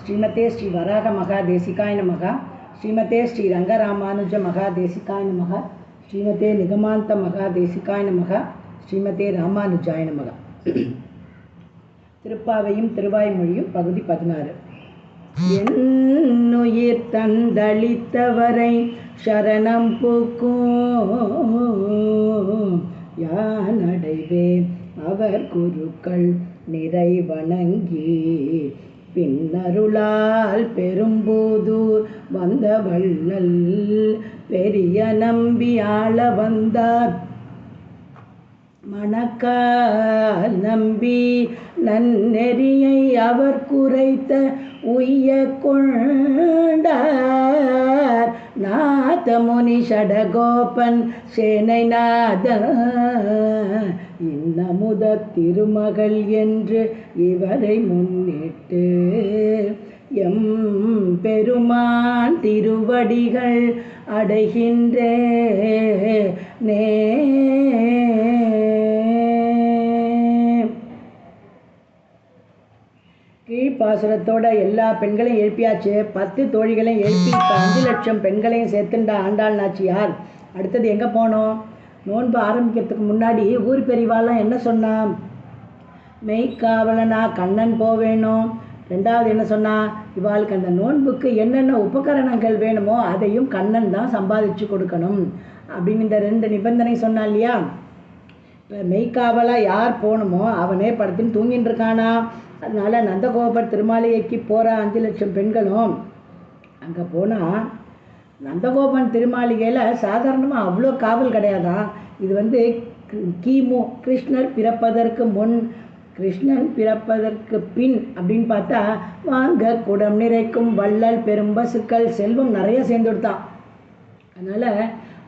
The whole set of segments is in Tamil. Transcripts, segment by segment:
ஸ்ரீமதே ஸ்ரீ வராக மகாதேசிகாய நமக. ஸ்ரீமதே ஸ்ரீ ரங்கராமானுஜ மகாதேசிகாய நமக. ஸ்ரீமதே நிகமாந்த மகாதேசிகாய நமக. ஸ்ரீமதே ராமானுஜாய நமக. திருப்பாவையும் திருவாய்மொழியும் பகுதி 16. என்னுயிர் தந்தளித்தவரை சரணம் புக்கும் யானடைவே அவர் குருக்கள் நிறை வணங்கி பின்னருளால் பெரும்பூதூர் வந்த வள்ளல் பெரிய நம்பி ஆள வந்தார் மணக்கால் நம்பி நன்னெறியை அவர் குறைத்த உய்ய கொண்டார் நாதமுனி ஷடகோபன் சேனைநாத இன்னமுத திருமகள் என்று இவரை முன்னிட்டு எம் பெருமான் திருவடிகள் அடைகின்றேனே. கீழ்ப்பாசுரத்தோட எல்லா பெண்களையும் எழுப்பியாச்சு. 10 தோழிகளையும் எழுப்பி 5 லட்சம் பெண்களையும் சேர்த்துண்டா ஆண்டாள் நாச்சியார். அடுத்தது எங்கே போனோம்? நோன்பு ஆரம்பிக்கிறதுக்கு முன்னாடி ஊர் பெரியவாலாம் என்ன சொன்னா? மெய்க்காவலனா கண்ணன் போவேணும். ரெண்டாவது என்ன சொன்னா? இவாளுக்கு அந்த நோன்புக்கு என்னென்ன உபகரணங்கள் வேணுமோ அதையும் கண்ணன் தான் சம்பாதிச்சு கொடுக்கணும் அப்படின்னு இந்த 2 நிபந்தனை சொன்னா இல்லையா? இப்போ மெய்க்காவலாக யார் போகணுமோ அவனே படுத்துன்னு தூங்கின்னு இருக்கானா. அதனால நந்தகோபர் திருமாளிகைக்கு போகிற 5 லட்சம் பெண்களும் அங்கே போனால் நந்தகோபன் திருமாளிகையில் சாதாரணமாக அவ்வளோ காவல் கிடையாதான். இது கிமு கிருஷ்ணர் பிறப்பதற்கு முன் கிருஷ்ணன் பிறப்பதற்கு பின் அப்படின்னு பார்த்தா வாங்க குடம் நிறைக்கும் வள்ளல் பெரும்பசுக்கள் செல்வம் நிறைய சேர்ந்துடுத்தான். அதனால்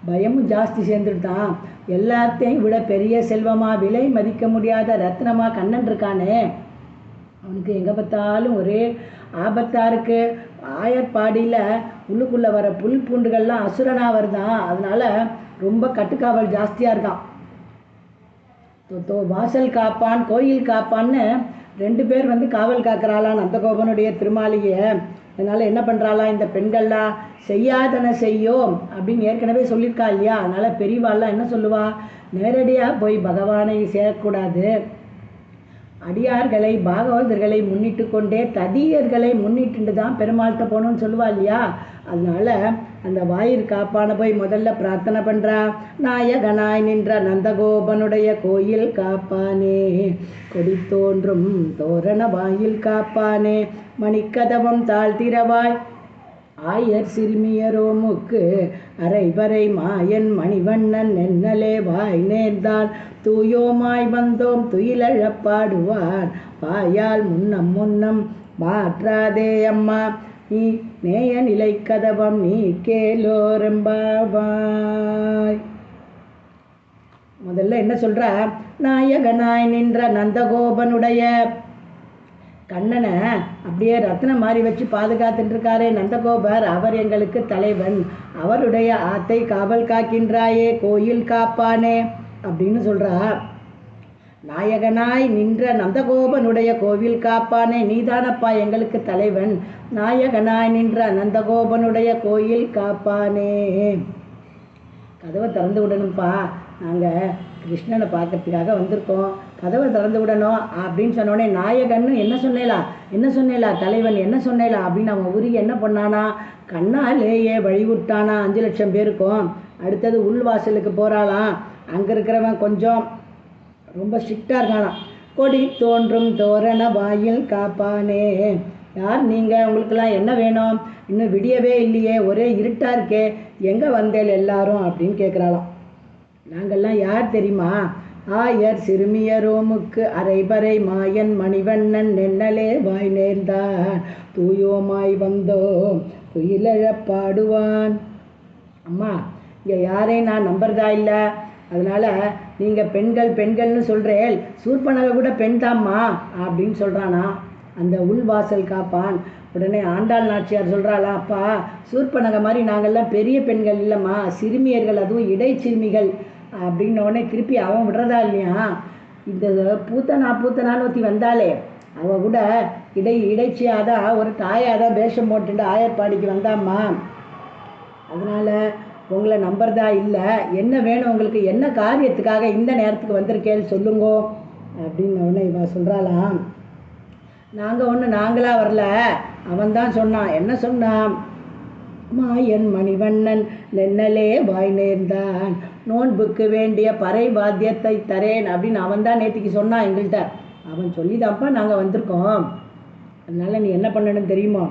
பயமும் ஜாஸ்தி சேர்ந்துடுத்தான். எல்லாத்தையும் விட பெரிய செல்வமாக விலை மதிக்க முடியாத ரத்னமாக கண்ணன் இருக்கானே, அவனுக்கு எங்கே பார்த்தாலும் ஒரே ஆபத்தாக இருக்குது. ஆயர்பாடியில் உள்ளுக்குள்ளே வர புல் பூண்டுகள்லாம் அசுரனாக வருதான். அதனால் ரொம்ப கட்டுக்காவல் ஜாஸ்தியாக இருக்கான். வாசல் காப்பான் கோயில் காப்பான்னு 2 பேர் காவல் காக்கிறாளாம் நந்தகோபனுடைய திருமாளிகையை. அதனால் என்ன பண்ணுறாளாம் இந்த பெண்கள்லாம்? செய்யாதன செய்யோம் அப்படின்னு ஏற்கனவே சொல்லியிருக்கா இல்லையா? அதனால் பெரியவாள்லாம் என்ன சொல்லுவா? நேரடியாக போய் பகவானை சேரக்கூடாது. அடியார்களை பாகவதர்களை முன்னிட்டு கொண்டே ததியர்களை முன்னிட்டு தான் பெருமாள்கிட்ட போகணும்னு சொல்லுவா இல்லையா? அதனால அந்த வாயிற் காப்பான போய் முதல்ல பிரார்த்தனை பண்ணுறா. நாயகனாய் நின்ற நந்தகோபனுடைய கோயில் காப்பானே, கொடி தோன்றும் தோரண வாயில் காப்பானே, மணிக்கதவம் தாழ்த்திரவாய் ஆயர் சிறுமியரோமுக்கு அரைவரை மாயன் மணிவண்ணன் நென்னலே வாய் நேர்ந்தான் தூயோமாய் வந்தோம் துயிலழப்பாடுவான் பாயால் முன்னம் முன்னம் மாற்றாதே அம்மா நீ நேய நிலை கதவம் நீ கேளோரெம்பாவாய். முதல்ல என்ன சொல்ற? நாயகனாய் நின்ற நந்தகோபனுடைய கண்ணனை அப்படியே ரத்னம் மாதிரி வச்சு பாதுகாத்துட்டு இருக்காரே நந்தகோபர், அவர் எங்களுக்கு தலைவன். அவருடைய ஆத்தை காவல் காக்கின்றாயே கோயில் காப்பானே அப்படின்னு சொல்றா. நாயகனாய் நின்ற நந்தகோபனுடைய கோவில் காப்பானே, நீதானப்பா எங்களுக்கு தலைவன். நாயகனாய் நின்ற நந்தகோபனுடைய கோயில் காப்பானே. கதவை திறந்து விடணும்ப்பா, நாங்கள் கிருஷ்ணனை பார்க்கறதுக்காக வந்திருக்கோம், கதவை திறந்து விடணும் அப்படின்னு சொன்னோடனே நாயகன் என்ன சொன்னேலா தலைவன் என்ன சொன்னேலா அப்படின்னு அவன் உருகி என்ன பண்ணானா? கண்ணாலேயே வழிவிட்டானா 5 லட்சம் பேருக்கும். அடுத்தது உள்வாசலுக்கு போகிறாளாம். அங்கே இருக்கிறவன் கொஞ்சம் ரொம்ப ஸ்ட்ரிக்டாக இருக்கானாம். கொடி தோன்றும் தோரண வாயில் காப்பானே, யார் நீங்கள்? உங்களுக்கெல்லாம் என்ன வேணும்? இன்னும் விடியவே இல்லையே, ஒரே இருட்டாக இருக்கே, எங்கே வந்தேல் எல்லாரும் அப்படின்னு கேட்குறாளாம். நாங்கள்லாம் யார் தெரியுமா? ஆயர் சிறுமியரோமுக்கு அரைபறை மாயன் மணிவண்ணன் நென்னலே வாய் நேர்ந்தான் தூயோமாய் வந்தோம் துயிலழப்பாடுவான். அம்மா இங்கே யாரையும் நான் நம்புறதா இல்லை. அதனால் நீங்கள் பெண்கள்னு சொல்கிறேன், சூர்பனகை கூட பெண் தாம்மா அப்படின்னு சொல்கிறானா அந்த உள்வாசல் காப்பான். உடனே ஆண்டாள் நாச்சியார் சொல்கிறாளா, அப்பா சூர்பனகை மாதிரி நாங்கள்லாம் பெரிய பெண்கள் இல்லைம்மா, சிறுமியர்கள், அதுவும் இடைச்சிறுமிகள் அப்படின்னோடனே திருப்பி அவன் விடுறதா இல்லையா? இந்த பூத்தனான்னு ஒருத்தி வந்தாலே அவள் கூட இடைச்சியாக தான் ஒரு தாயாக தான் வேஷம் போட்டுட்டு ஆயர்பாடிக்கு வந்தாம்மா. அதனால் உங்களை நம்புறதா இல்லை, என்ன வேணும் உங்களுக்கு, என்ன காரியத்துக்காக இந்த நேரத்துக்கு வந்திருக்கேன்னு சொல்லுங்கோ அப்படின்னு உடனே இவன் சொல்கிறாளாம், நாங்களாக வரல, அவன் தான் சொன்னான். என்ன சொன்னான்? மாயன் மணிவண்ணன் நென்னலே வாய் நேர்ந்தான், நோன்புக்கு வேண்டிய பறை வாத்தியத்தை தரேன் அப்படின்னு அவன் தான் நேற்றுக்கு சொன்னான் எங்கள்கிட்ட. அவன் சொல்லி தான்ப்பா நாங்கள் வந்திருக்கோம். அதனால் நீ என்ன பண்ணணும்னு தெரியுமா?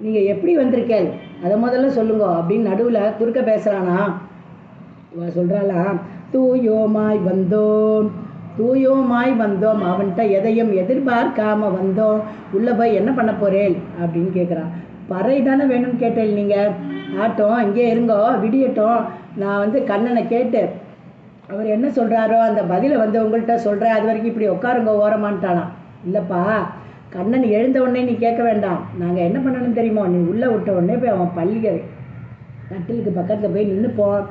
நீங்கள் எப்படி வந்திருக்கேள் அதை முதல்ல சொல்லுங்க அப்படின்னு நடுவில் குறுக்க பேசுகிறானா. இவன் சொல்கிறாளாம், தூயோமாய் வந்தோம், அவன்கிட்ட எதையும் எதிர்பார்க்காம வந்தோம், உள்ளே போய் என்ன பண்ண போறேன் அப்படின்னு கேட்குறான். பறை தானே வேணும்னு கேட்டேன், நீங்கள் ஆட்டம் இங்கே இருங்கோ, விடியட்டும், நான் கண்ணனை கேட்டு அவர் என்ன சொல்கிறாரோ அந்த பதிலை உங்கள்கிட்ட சொல்கிறேன், அது வரைக்கும் இப்படி உட்காருங்க ஓரமான்ட்டானா. இல்லைப்பா, கண்ணன் எழுந்த உடனே நீ கேட்க வேண்டாம், நாங்கள் என்ன பண்ணணும்னு தெரியுமோ, நீ உள்ளே விட்ட உடனே போய் அவன் பள்ளிகை கட்டிலுக்கு பக்கத்தில் போய் நின்றுப்போம்.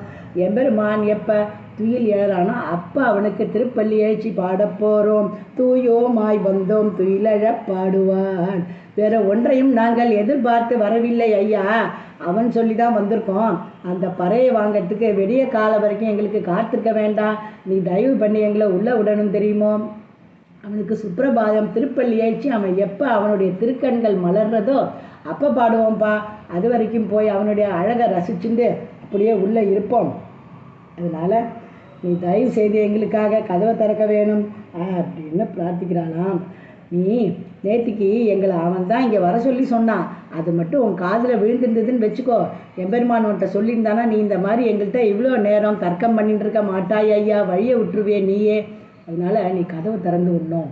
எம்பெருமான் எப்போ துயில் ஏறானோ அப்போ அவனுக்கு திருப்பள்ளி எழுச்சி பாடப்போகிறோம். தூயோமாய் வந்தோம் துயிலழ பாடுவான். வேற ஒன்றையும் நாங்கள் எதிர்பார்த்து வரவில்லை ஐயா, அவன் சொல்லி தான் வந்திருக்கோம். அந்த பறையை வாங்கிறதுக்கு விடிய காலம் வரைக்கும் எங்களுக்கு காத்திருக்க வேண்டாம், நீ தயவு பண்ணி எங்களை உள்ளே விடணும் தெரியுமோ. அவனுக்கு சுப்பிரபாதம் திருப்பள்ளி எழுச்சி அவன் எப்போ அவனுடைய திருக்கண்கள் மலர்றதோ அப்போ பாடுவோம்ப்பா, அது வரைக்கும் போய் அவனுடைய அழகை ரசிச்சுட்டு அப்படியே உள்ளே இருப்போம். அதனால் நீ தயவு செய்து எங்களுக்காக கதவை திறக்க வேணும் அப்படின்னு பிரார்த்திக்கிறானாம். நீ நேற்றுக்கு எங்களை அவன் தான் இங்கே வர சொல்லி சொன்னான், அது மட்டும் உன் காதில் விழுந்திருந்ததுன்னு வச்சுக்கோ, எம்பெருமான் உன்ட்ட சொல்லியிருந்தானா நீ இந்த மாதிரி எங்கள்கிட்ட இவ்வளோ நேரம் தர்க்கம் பண்ணிட்டு இருக்க மாட்டாய் ஐயா, வழியை விட்டுருவே நீயே, அதனால் நீ கதவை திறந்து விடணும்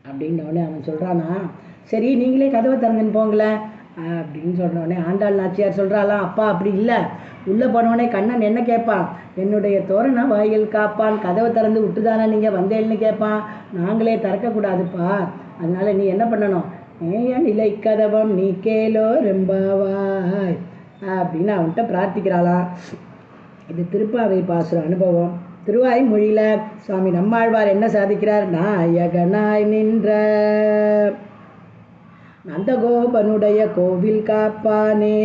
அப்படின்னோடனே அவன் சொல்கிறானா, சரி நீங்களே கதவை திறந்துன்னு போங்களேன் அப்படின்னு சொன்னோடனே ஆண்டாள் நாச்சியார் சொல்கிறாளாம், அப்பா அப்படி இல்லை, உள்ளே போனோடனே கண்ணன் என்ன கேட்பான், என்னுடைய தோரண வாயில் காப்பான், கதவை திறந்து விட்டுதானே நீங்கள் வந்தேன்னு கேட்பான், நாங்களே திறக்கக்கூடாதுப்பா, அதனால் நீ என்ன பண்ணணும், ஏய நிலை கதவம் நீ கேளோ ரெம்பாவாய் அப்படின்னு அவன்கிட்ட பிரார்த்திக்கிறாளாம். இது திருப்பாவை பாசுர அனுபவம். திருவாய்மொழியில் சுவாமி நம்மாழ்வார் என்ன சாதிக்கிறார், நாயகனாய் நின்ற நந்தகோபனுடைய கோவில் காப்பானே.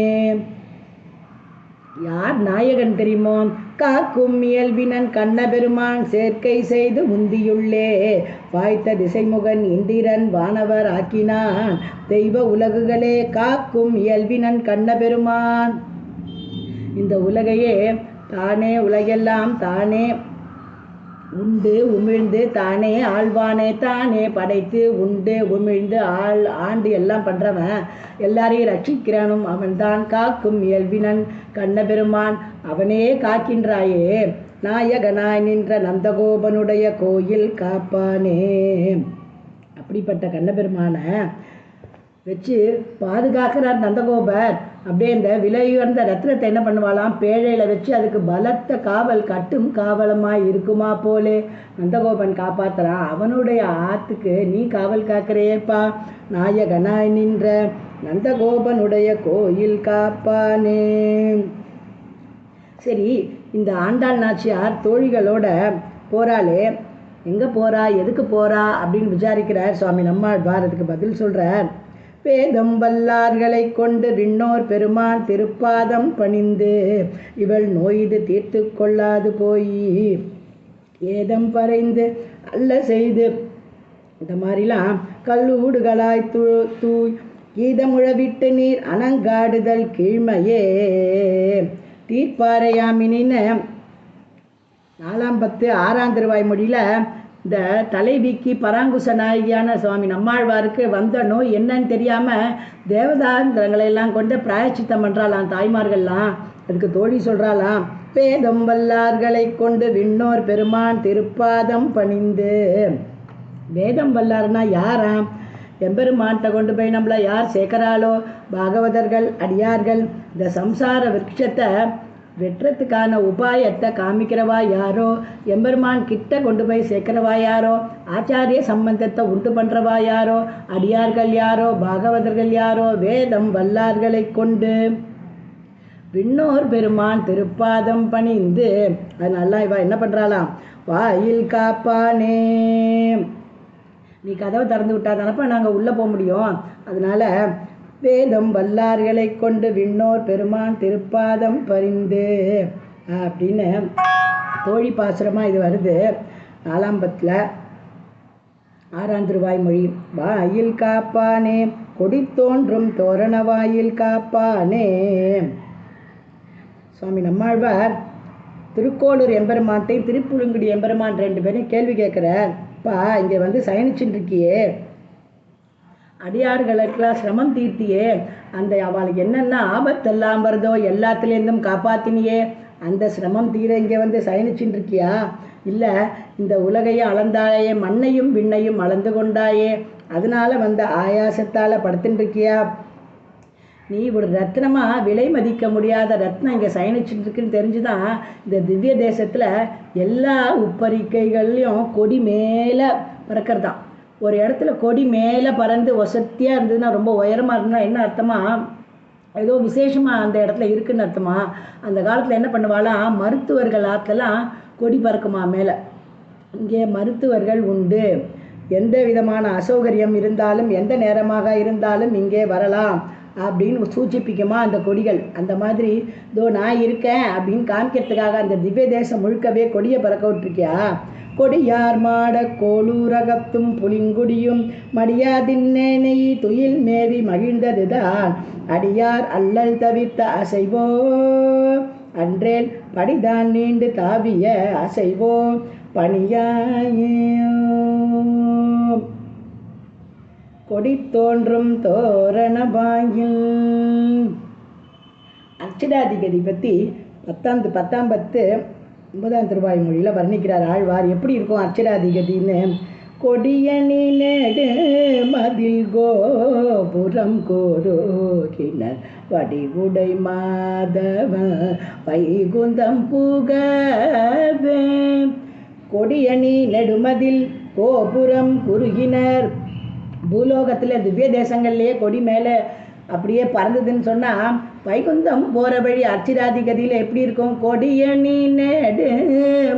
யார் நாயகன் தெரியுமோ, காக்கும் இயல்பினன் கண்ணபெருமான் சேர்க்கை செய்து முந்தியுள்ளே வாய்த்த திசைமுகன் இந்திரன் வானவர் ஆக்கினான், தெய்வ உலகுகளே காக்கும் இயல்பினன் கண்ணபெருமான். இந்த உலகையே தானே உலகெல்லாம் தானே உண்டு உமிழ்ந்து தானே ஆழ்வானே, தானே படைத்து உண்டு உமிழ்ந்து ஆண்டு எல்லாம் பண்ணுறவன், எல்லாரையும் ரட்சிக்கிறானும் அவன்தான் காக்கும் இயல்பினன் கண்ணபெருமான், அவனே காக்கின்றாயே. நாயகனாய் நின்ற நந்தகோபனுடைய கோயில் காப்பானே. அப்படிப்பட்ட கண்ணபெருமானை வச்சு பாதுகாக்கிறார் நந்தகோபர். அப்படியே இந்த விலையுயர்ந்த ரத்னத்தை என்ன பண்ணுவாளாம், பேழையில் வச்சு அதுக்கு பலத்த காவல் கட்டும் காவலமாய் இருக்குமா போலே நந்தகோபன் காப்பாற்றுறான். அவனுடைய ஆற்றுக்கு நீ காவல் காக்கிறேப்பா. நாயகனாய் நின்ற நந்தகோபனுடைய கோயில் காப்பானே. சரி, இந்த ஆண்டாள் நாச்சியார் தோழிகளோட போறாளே, எங்கே போறா எதுக்கு போறா அப்படின்னு விசாரிக்கிறார் சுவாமி நம்மாழ்வார். அதுக்கு பதில் சொல்கிறார், வேதம் வல்லார்களை கொண்டு விண்ணோர் பெருமான் திருப்பாதம் பணிந்து இவள் நோய்து தீர்த்து கொள்ளாது போய் ஏதம் பறைந்து அல்ல செய்து இந்த மாதிரிலாம் கல்லூடுகளாய் தூய் கீதமுழவிட்டு நீர் அணங்காடுதல் கீழ்மையே தீர்ப்பாறையாமினின 4 10 6 திருவாய்மொழியில் இந்த தலைவிக்கு பராங்குச நாயகியான சுவாமி நம்மாழ்வாருக்கு வந்த நோய் என்னன்னு தெரியாமல் தேவதாந்திரங்களையெல்லாம் கொண்டு பிராயச்சித்தம் பண்ணுறாளாம் தாய்மார்கள்லாம். அதுக்கு தோழி சொல்கிறாளாம், வேதம் வல்லார்களை கொண்டு விண்ணோர் பெருமான் திருப்பாதம் பணிந்து. வேதம் வல்லார்னா யாராம், எம்பெருமான்கிட்ட கொண்டு போய் நம்மளை யார் சேர்க்கிறாளோ பாகவதர்கள் அடியார்கள். இந்த சம்சார விருட்சத்தை வெற்றத்துக்கான உபாயத்தை காமிக்கிறவா யாரோ, எம்பெருமான் கிட்ட கொண்டு போய் சேர்க்கிறவா யாரோ, ஆச்சாரிய சம்பந்தத்தை உண்டு பண்ணுறவா யாரோ, அடியார்கள் யாரோ, பாகவதர்கள் யாரோ, வேதம் வல்லார்களை கொண்டு விண்ணோர் பெருமான் திருப்பாதம் பணிந்து. அதனால இவ என்ன பண்ணுறாளாம், வாயில் காப்பானே. நீ கதவை திறந்து விட்டா தானப்பா நாங்கள் உள்ளே போக முடியும். அதனால் வேதம் வல்லார்களை கொண்டு விண்ணோர் பெருமான் திருப்பாதம் பரிந்து அப்படின்னு தோழி பாசுரமாக இது வருது. 4ஆம் பத்தில் 6ஆம் திருவாய்மொழி. வாயில் காப்பானே கொடி தோன்றும் தோரண வாயில் காப்பானே. சுவாமி நம்மாழ்வார் திருக்கோளூர் எம்பெருமான்ட்டை திருப்புழுங்குடி எம்பெருமான் 2 பேரையும் கேள்வி கேட்குறார். பா இங்கே வந்து சயனிச்சுட்டு இருக்கியே, அடியார்களுக்கெல்லாம் சிரமம் தீர்த்தியே, அந்த அவளுக்கு என்னென்ன ஆபத்தெல்லாம் வருதோ எல்லாத்துலேருந்தும் காப்பாத்தினியே, அந்த சிரமம் தீர இங்கே வந்து சயனிச்சுட்டு இருக்கியா? இல்லை இந்த உலகையும் அளந்தாயே, மண்ணையும் விண்ணையும் அளந்து கொண்டாயே, அதனால் வந்த ஆயாசத்தால் படுத்துட்டு இருக்கியா? நீ ஒரு ரத்னமாக விலை மதிக்க முடியாத ரத்னம் இங்கே சயனிச்சுட்டு இருக்குன்னு தெரிஞ்சுதான் இந்த திவ்ய தேசத்தில் எல்லா உப்பரிக்கைகள்லையும் கொடி மேலே பறக்கிறதான். ஒரு இடத்துல கொடி மேலே பறந்து வசத்தியாக இருந்ததுன்னா, ரொம்ப உயரமாக இருந்ததுன்னா என்ன அர்த்தமா? ஏதோ விசேஷமாக அந்த இடத்துல இருக்குன்னு அர்த்தமா? அந்த காலத்தில் என்ன பண்ணுவாளாம், மருத்துவர்கள் ஆற்றலாம் கொடி பறக்குமா மேலே. இங்கே மருத்துவர்கள் உண்டு, எந்த விதமான அசௌகரியம் இருந்தாலும் எந்த நேரமாக இருந்தாலும் இங்கே வரலாம் அப்படின்னு சூச்சிப்பிக்குமா அந்த கொடிகள். அந்த மாதிரி இதோ நான் இருக்கேன் அப்படின்னு காமிக்கிறதுக்காக அந்த திவ்ய தேசம் முழுக்கவே கொடியை பறக்க விட்டுருக்கியா? கொடியார் மாட கோளூரகத்தும் புலிங்குடியும் மடியாதின்னேனை துயில் மேவி மகிழ்ந்ததுதான் அடியார் அல்லல் தவிர்த்த அசைவோ அன்றேல் படிதான் நீண்டு தாவிய அசைவோ பணியாயே. கொடி தோன்றும் தோரண வாயில். அர்ச்சனாதிபதி பற்றி 10ஆம் பத்து 9ஆம் திருவாய்மொழியில் வர்ணிக்கிறார் ஆழ்வார். எப்படி இருக்கும் அர்ச்சனாதிபதின்னு? கொடியணி நேடு மதில் கோபுரம் கோரோகினர் வடிவுடை மாதவ வைகுந்தம் புகவே. கொடியணி நெடுமதில் கோபுரம் குறுகினர். பூலோகத்தில் திவ்ய தேசங்கள்லேயே கொடி மேலே அப்படியே பறந்ததுன்னு சொன்னால் வைகுந்தம் போகிற வழி அர்ச்சிராதிகதியில் எப்படி இருக்கும்? கொடியணி நெடு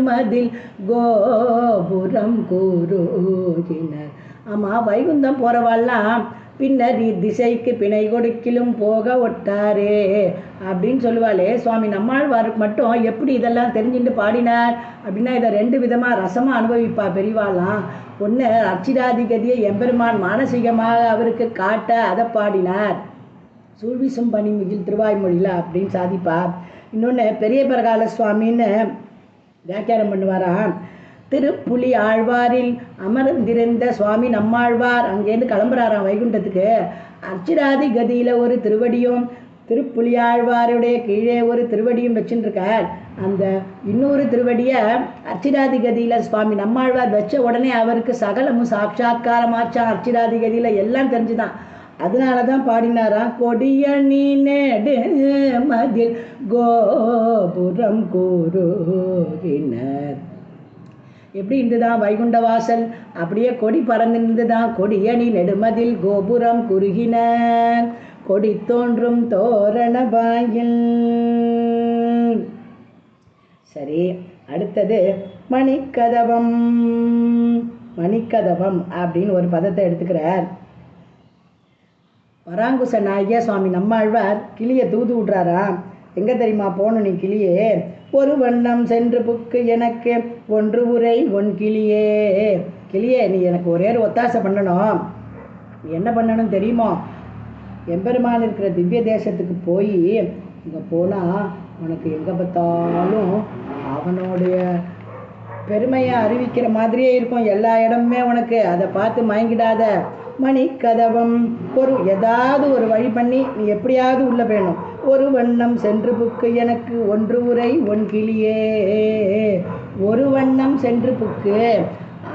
மதில் கோபுரம் கூறுகினர். ஆமாம், வைகுந்தம் போகிறவாள்லாம் பின்னர் திசைக்கு பிணை கொடுக்கிலும் போக ஒட்டாரே அப்படின்னு சொல்லுவாளே. சுவாமி நம்மாழ்வாருக்கு மட்டும் எப்படி இதெல்லாம் தெரிஞ்சுட்டு பாடினார் அப்படின்னா, இதை 2 விதமாக ரசமாக அனுபவிப்பா பெரியவாளாம். ஒன்று, அர்ச்சிராதிகதியை எம்பெருமான் மானசீகமாக அவருக்கு காட்ட அதை பாடினார், சூழ்விசும் பணி மிகில் திருவாய்மொழியில் அப்படின்னு சாதிப்பார். இன்னொன்று, பெரிய பரகால சுவாமின்னு வியாக்கியானம் பண்ணுவாராம். திருப்புலி ஆழ்வாரில் அமர்ந்திருந்த சுவாமி நம்மாழ்வார் அங்கேருந்து கிளம்புறாராம் வைகுண்டத்துக்கு. அர்ச்சிராதி கதியில் ஒரு திருவடியும் திருப்புலி ஆழ்வாருடைய கீழே ஒரு திருவடியும் வச்சுருக்கார். அந்த இன்னொரு திருவடியை அர்ச்சிராதி கதியில் சுவாமி நம்மாழ்வார் வச்ச உடனே அவருக்கு சகலமும் சாட்சாத்காரமாச்சான். அர்ச்சிராதி கதியில் எல்லாம் தெரிஞ்சுதான். அதனால தான் பாடினாராம். கொடியணி நேடு மதில் கோபுரம் கூறுகினர். எப்படி இருந்துதான் வைகுண்ட வாசல், அப்படியே கொடி பறந்துதான். கொடியணி நெடுமதில் கோபுரம் குறுகினர் கொடி தோன்றும் தோரண வாயில். சரி, அடுத்தது மணிக்கதவம். மணிக்கதவம் அப்படின்னு ஒரு பதத்தை எடுத்துக்கிறார். வராங்குச நாயகியா சுவாமி நம்மாழ்வார் கிளியை தூது விட்றாராம். எங்கே தெரியுமா போகணும் நீ கிளியே? ஒரு வண்ணம் சென்று புக்கு எனக்கு ஒன்று உரை ஒன் கிளியே. கிளியே, நீ எனக்கு ஒரே ஒரு ஒத்தாசை பண்ணணும். நீ என்ன பண்ணணும் தெரியுமோ? எம்பெருமான் இருக்கிற திவ்ய தேசத்துக்கு போய் இங்கே போனால் உனக்கு எங்கே பார்த்தாலும் அவனுடைய பெருமையை அறிவிக்கிற மாதிரியே இருக்கும் எல்லா இடமுமே உனக்கு. அதை பார்த்து மயங்கிடாத. மணிக்கதவம் ஏதாவது ஒரு வழி பண்ணி நீ எப்படியாவது உள்ள போயணும். ஒரு வண்ணம் சென்று புக்கு எனக்கு ஒன்று உரை ஒன் கிளியே. ஒரு வண்ணம் சென்று புக்கு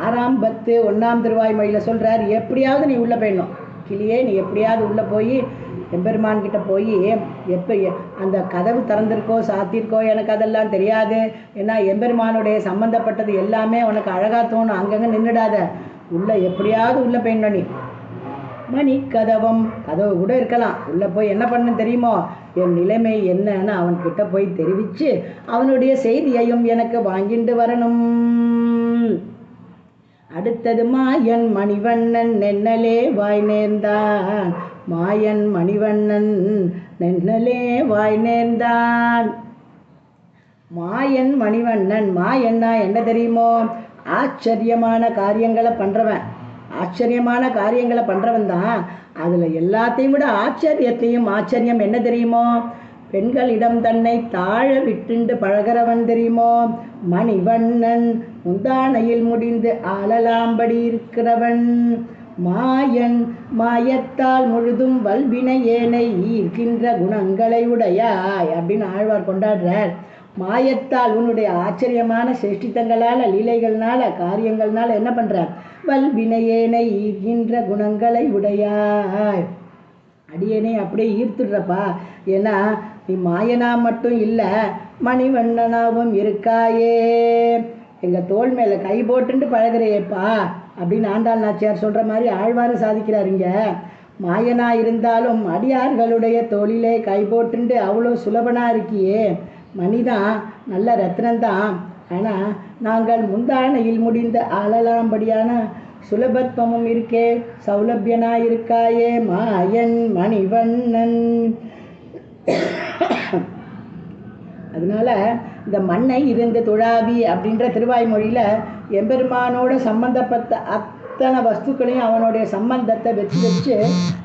6ஆம் பத்து 1ஆம் திருவாய்மொழியில் சொல்கிறார். எப்படியாவது நீ உள்ளே போயிடணும் கிளியே. நீ எப்படியாவது உள்ளே போய் எம்பெருமான்கிட்ட போய் எப்போ அந்த கதவு திறந்திருக்கோ சாத்திருக்கோ எனக்கு அதெல்லாம் தெரியாது. ஏன்னா எம்பெருமானுடைய சம்மந்தப்பட்டது எல்லாமே உனக்கு அழகாக தோணும். அங்கங்கே நின்றுடாத, உள்ளே எப்படியாவது உள்ளே போயிடணும் நீ. மணிக்கதவம் கதவு கூட இருக்கலாம். உள்ளே போய் என்ன பண்ண தெரியுமோ? என் நிலைமை என்னன்னு அவன்கிட்ட போய் தெரிவித்து அவனுடைய செய்தியையும் எனக்கு வாங்கிட்டு வரணும். அடுத்தது மாயன் மணிவண்ணன் நென்னலே வாய் நேர்ந்தான். மாயன் மணிவண்ணன் நென்னலே வாய் நேர்ந்தான். மாயன் மணிவண்ணன், மாயன்னா என்ன தெரியுமோ? ஆச்சரியமான காரியங்களை பண்ணுறவன். ஆச்சரியமான காரியங்களை பண்ணுறவன் தான். அதில் எல்லாத்தையும் விட ஆச்சரியம் என்ன தெரியுமோ? பெண்களிடம் தன்னை தாழ விட்டுண்டு பழகிறவன் தெரியுமோ? மணிவண்ணன் முந்தானையில் முடிந்து ஆளலாம்படி இருக்கிறவன். மாயன் மாயத்தால் முழுதும் வல்வினை ஏனை ஈர்க்கின்ற குணங்களை உடையாய் அப்படின்னு ஆழ்வார் கொண்டாடுறார். மாயத்தால் உன்னுடைய ஆச்சரியமான சேஷ்டித்தங்களால், லீலைகள்னால, காரியங்கள்னால என்ன பண்ற? வல்வினையேனை ஈர்க்கின்ற குணங்களை உடையாய். அடியேனே அப்படியே ஈர்த்துடுறப்பா. ஏன்னா நீ மாயனா மட்டும் இல்லை, மணிவண்ணனாவும் இருக்காயே. எங்கள் தோள் மேலே கை போட்டுண்டு பழகிறேப்பா அப்படின்னு ஆண்டாள் நாச்சியார் சொல்கிற மாதிரி ஆழ்வாரும் சாதிக்கிறாருங்க. மாயனா இருந்தாலும் அடியார்களுடைய தோளிலே கை போட்டுண்டு அவ்வளோ சுலபனாக இருக்கியே. மணிதான், நல்ல ரத்னந்தான். ஆனால் நாங்கள் முந்தானையில் முடிந்த ஆளலாம்படியான சுலபத்துவமும் இருக்கே, சௌலபியனாக இருக்காயே மாயன் மணிவண்ணன். அதனால இந்த மண்ணை இருந்து துழாவி அப்படின்ற திருவாய்மொழியில் எம்பெருமானோட சம்பந்தப்பட்ட அத்தனை வஸ்துக்களையும் அவனுடைய சம்பந்தத்தை வச்சு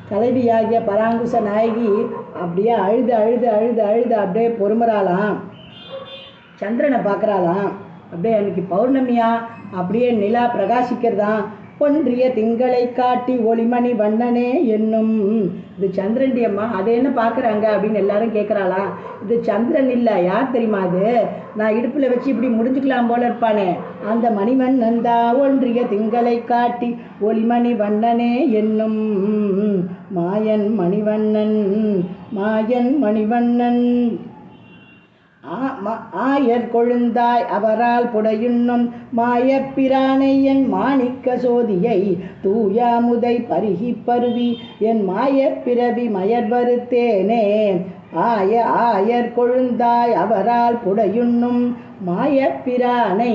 தலைவியாகிய பராங்குச நாயகி அப்படியே அழுது அழுது அழுது அழுது அப்படியே பொறுமறாளாம். சந்திரனை பார்க்குறாளாம். அப்படியே அன்னைக்கு பௌர்ணமியா அப்படியே நிலா பிரகாசிக்கிறதான். ஒன்றிய திங்களை காட்டி ஒளிமணி வண்ணனே என்னும். இது சந்திரன்டி அம்மா, அதை என்ன பார்க்குறாங்க அப்படின்னு எல்லாரும் கேட்குறாளாம். இது சந்திரன் இல்லை, யார் தெரியுமா? அது நான் இடுப்பில் வச்சு இப்படி முடிஞ்சுக்கலாம் போல இருப்பானே அந்த மணிவண்ணன் தான். ஒன்றிய திங்களை காட்டி ஒளிமணி வண்ணனே என்னும். மாயன் மணிவண்ணன், மாயன் மணிவண்ணன். ஆயர் கொழுந்தாய் அவரால் புடையுண்ணும் மாயப்பிரானை என் மாணிக்க சோதியை தூயாமுதை பருகி பருவி என் மாயப்பிறவி மயர்வருத்தேனே. ஆயர் கொழுந்தாய் அவரால் புடையுண்ணும் மாயப்பிரானை.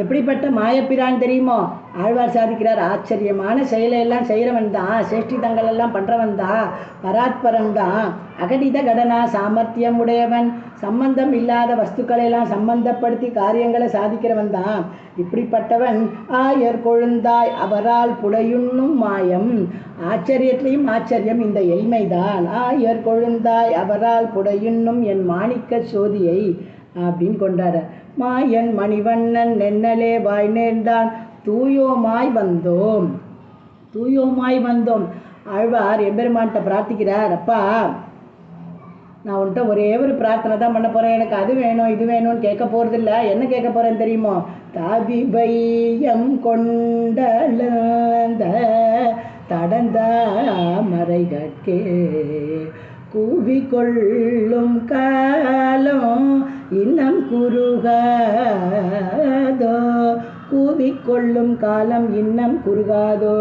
எப்படிப்பட்ட மாயப்பிரான் தெரியுமோ? ஆழ்வார் சாதிக்கிறார். ஆச்சரியமான செயலையெல்லாம் செய்கிறவன் தான், சேஷ்டிதங்கள் எல்லாம் பண்ணுறவன் தான், பராத்பரன் தான், அகடித கடனா சாமர்த்தியம் உடையவன், சம்பந்தம் இல்லாத வஸ்துக்களெல்லாம் சம்பந்தப்படுத்தி காரியங்களை சாதிக்கிறவன் தான். இப்படிப்பட்டவன் ஆயர் கொழுந்தாய் அவரால் புடையுண்ணும் மாயம். ஆச்சரியத்திலையும் ஆச்சரியம் இந்த எய்மைதான். ஆயர் கொழுந்தாய் அவரால் புடையுண்ணும் என் மாணிக்க சோதியை அப்படின்னு கொண்டாட. மாயன் மணிவண்ணன் நென்னலே வாய் நேர்ந்தான். தூயோமாய் வந்தோம், தூயோமாய் வந்தோம். ஆழ்வார் எம்பெருமான்கிட்ட பிரார்த்திக்கிறார். அப்பா, நான் உன்கிட்ட ஒரே ஒரு பிரார்த்தனை தான் பண்ண போகிறேன். எனக்கு அது வேணும் இது வேணும்னு கேட்க போகிறதில்ல. என்ன கேட்க போகிறேன்னு தெரியுமோ? தாவி வையம் கொண்டலந்த தடந்த மறைகட்கே கூவி கொள்ளும் காலம் இன்னம் குறுகாதோ. கூவிக்கொள்ளும் காலம் இன்னம் குறுகாதோ.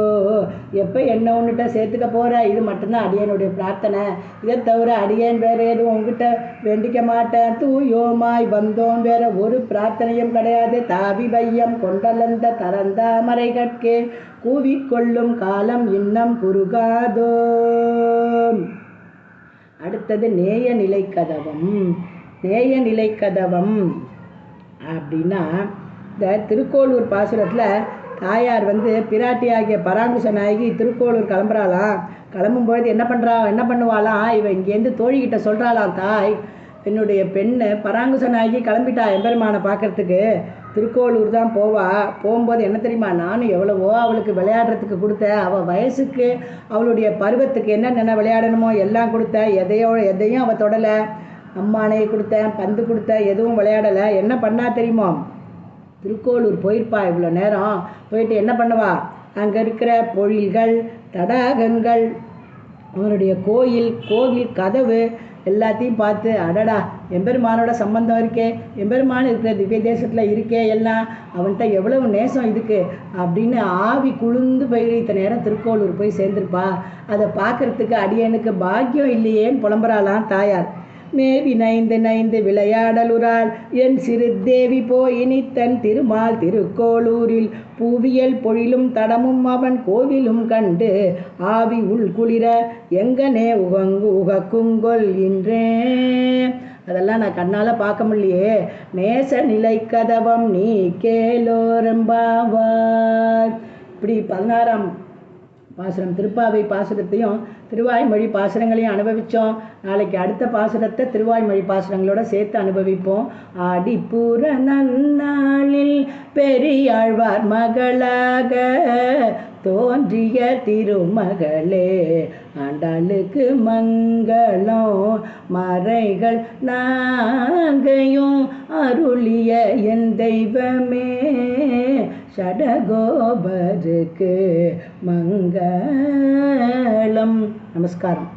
எப்போ என்ன ஒன்றுகிட்ட சேர்த்துக்க போகிற? இது மட்டும்தான் அடியனுடைய பிரார்த்தனை. இதை தவிர அடியேன் வேறு எதுவும் உங்ககிட்ட வேண்டிக்க மாட்டேன். தூயோமாய் வந்தோம், வேற ஒரு பிரார்த்தனையும் கிடையாது. தாவி வையம் கொண்டலந்த தரந்தாமரை கட்கே கூவிக்கொள்ளும் காலம் இன்னம் குறுகாதோ. அடுத்தது நேய நிலை கதவம். நேய நிலை கதவம் அப்படின்னா, இந்த திருக்கோளூர் பாசுரத்தில் தாயார் பிராட்டி ஆகிய பராங்குச நாயகி திருக்கோளூர் கிளம்புறாளாம். கிளம்பும்போது என்ன பண்ணுவாளாம், இவன் இங்கேருந்து தோழிக்கிட்ட சொல்கிறாளாம், தாய் என்னுடைய பெண்ணு பராங்குச நாயகி கிளம்பிட்டா எம்பெருமானை பார்க்கறதுக்கு, திருக்கோளூர் தான் போவா. போகும்போது என்ன தெரியுமா, நானும் எவ்வளவோ அவளுக்கு விளையாடுறதுக்கு கொடுத்தேன். அவள் வயசுக்கு அவளுடைய பருவத்துக்கு என்னென்ன விளையாடணுமோ எல்லாம் கொடுத்தேன். எதையும் அவள் தொடலை. அம்மானையை கொடுத்தேன், பந்து கொடுத்தேன், எதுவும் விளையாடலை. என்ன பண்ணா தெரியுமோ, திருக்கோளூர் போயிருப்பா. இவ்வளோ நேரம் போயிட்டு என்ன பண்ணுவா, அங்கே இருக்கிற பொழில்கள், தடாகங்கள், அவனுடைய கோவில் கதவு எல்லாத்தையும் பார்த்து, அடடா எம்பெருமானோட சம்பந்தம் இருக்கே, எம்பெருமான் இருக்கிற திவ்ய தேசத்தில் இருக்கே, எல்லாம் அவன்கிட்ட எவ்வளவு நேசம் இதுக்கு அப்படின்னு ஆவி குளிர்ந்து போய் இத்தனை நேரம் திருக்கோளூர் போய் சேர்ந்துருப்பா. அதை பார்க்குறதுக்கு அடியனுக்கு பாக்கியம் இல்லையேன்னு புலம்புறாளாம் தாயார். மேவி நைந்து நைந்து விளையாடலுறாள் என் சிறு தேவி போயினி தன் திருமால் திருக்கோளூரில் பூவியல் பொழிலும் தடமும் அவன் கோவிலும் கண்டு ஆவி உள் குளிர எங்கனே உகக்குங்கொல் இன்றே. அதெல்லாம் நான் கண்ணால் பார்க்க முடியலையே. நேச நிலை கதவம் நீ கேளோரம்பாவார். இப்படி 16ஆம் பாசுரம் திருப்பாவை பாசுரத்தையும் திருவாய்மொழி பாசுரங்களையும் அனுபவித்தோம். நாளைக்கு அடுத்த பாசுரத்தை திருவாய்மொழி பாசுரங்களோட சேர்த்து அனுபவிப்போம். ஆடிப்பூர நன்னாளில் பெரியாழ்வார் மகளாக தோன்றிய திருமகளே ஆண்டாளுக்கு மங்களம் மறைகள் நான்கையும் அருளிய என் தெய்வமே ஷடகோபருக்கு மங்களம். நமஸ்காரம்.